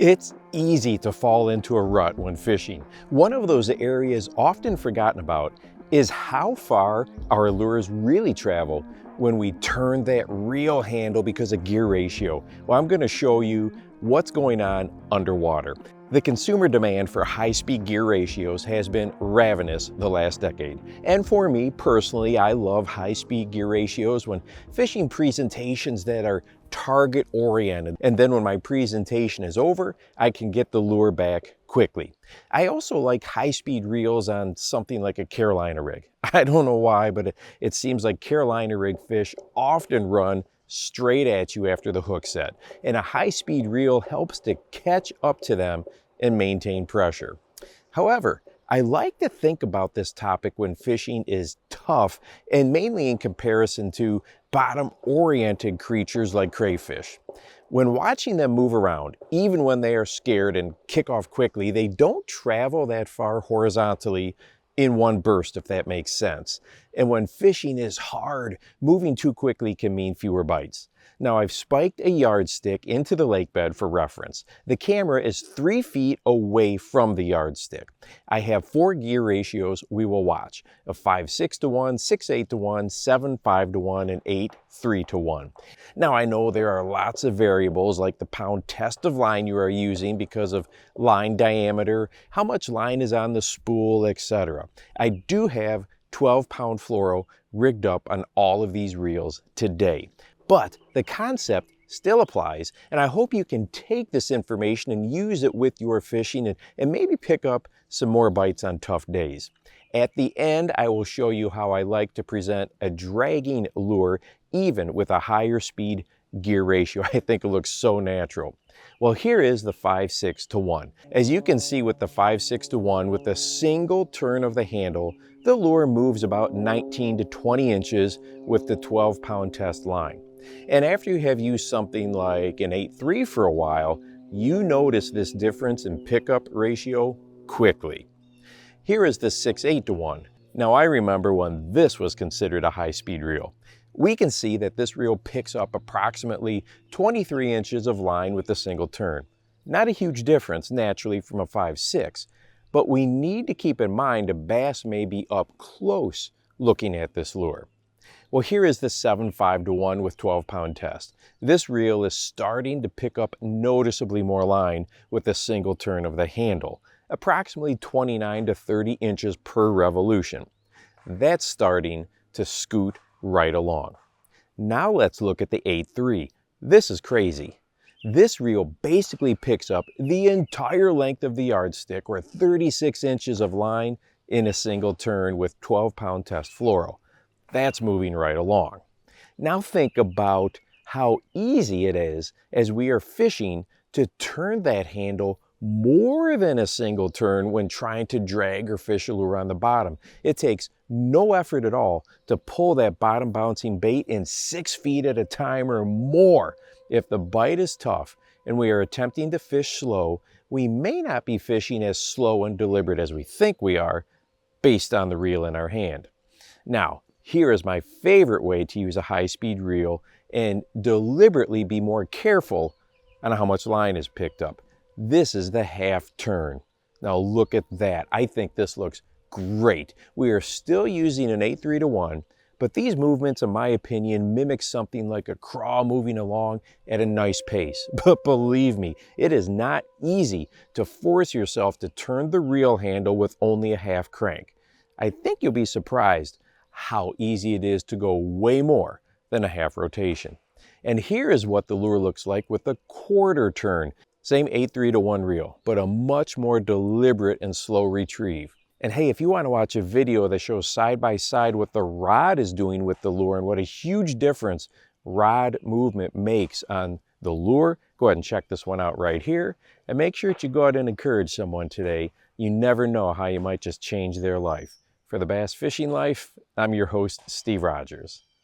It's easy to fall into a rut when fishing. One of those areas often forgotten about is how far our lures really travel when we turn that reel handle because of gear ratio. Well, I'm going to show you what's going on underwater. The consumer demand for high-speed gear ratios has been ravenous the last decade. And for me personally, I love high-speed gear ratios when fishing presentations that are target-oriented. And then when my presentation is over, I can get the lure back quickly. I also like high-speed reels on something like a Carolina rig. I don't know why, but it seems like Carolina rig fish often run straight at you after the hook set. And a high-speed reel helps to catch up to them and maintain pressure. However, I like to think about this topic when fishing is tough and mainly in comparison to bottom-oriented creatures like crayfish. When watching them move around, even when they are scared and kick off quickly, they don't travel that far horizontally in one burst, if that makes sense. And when fishing is hard, moving too quickly can mean fewer bites. Now, I've spiked a yardstick into the lake bed for reference. The camera is 3 feet away from the yardstick. I have 4 gear ratios we will watch: a 5:6 to 1, 6:8 to 1, 7:5 to 1, and 8:3 to 1. Now, I know there are lots of variables like the pound test of line you are using because of line diameter, how much line is on the spool, etc. I do have 12-pound fluoro rigged up on all of these reels today. But the concept still applies, and I hope you can take this information and use it with your fishing and maybe pick up some more bites on tough days. At the end, I will show you how I like to present a dragging lure even with a higher speed gear ratio. I think it looks so natural. Well, here is the 5:6 to 1. As you can see with the 5:6 to 1, with a single turn of the handle, the lure moves about 19 to 20 inches with the 12-pound test line. And after you have used something like an 8:3 for a while, you notice this difference in pickup ratio quickly. Here is the 6:8 to 1. Now, I remember when this was considered a high-speed reel. We can see that this reel picks up approximately 23 inches of line with a single turn. Not a huge difference, naturally, from a 5:6, but we need to keep in mind a bass may be up close looking at this lure. Well, here is the 7:5 to 1 with 12-pound test. This reel is starting to pick up noticeably more line with a single turn of the handle, approximately 29 to 30 inches per revolution. That's starting to scoot right along. Now let's look at the 8:3. This is crazy. This reel basically picks up the entire length of the yardstick, or 36 inches of line, in a single turn with 12-pound test fluoro. That's moving right along. Now think about how easy it is as we are fishing to turn that handle more than a single turn when trying to drag or fish a lure on the bottom. It takes no effort at all to pull that bottom bouncing bait in 6 feet at a time or more. If the bite is tough and we are attempting to fish slow, we may not be fishing as slow and deliberate as we think we are based on the reel in our hand. Now, here is my favorite way to use a high-speed reel and deliberately be more careful on how much line is picked up. This is the half turn. Now look at that. I think this looks great. We are still using an 8:3 to 1, but these movements, in my opinion, mimic something like a craw moving along at a nice pace. But believe me, it is not easy to force yourself to turn the reel handle with only a half crank. I think you'll be surprised how easy it is to go way more than a half rotation. And here is what the lure looks like with a quarter turn. Same 8:3 to 1 reel, but a much more deliberate and slow retrieve. And hey, if you want to watch a video that shows side by side what the rod is doing with the lure and what a huge difference rod movement makes on the lure, go ahead and check this one out right here. And make sure that you go out and encourage someone today. You never know how you might just change their life. For the Bass Fishing Life, I'm your host, Steve Rogers.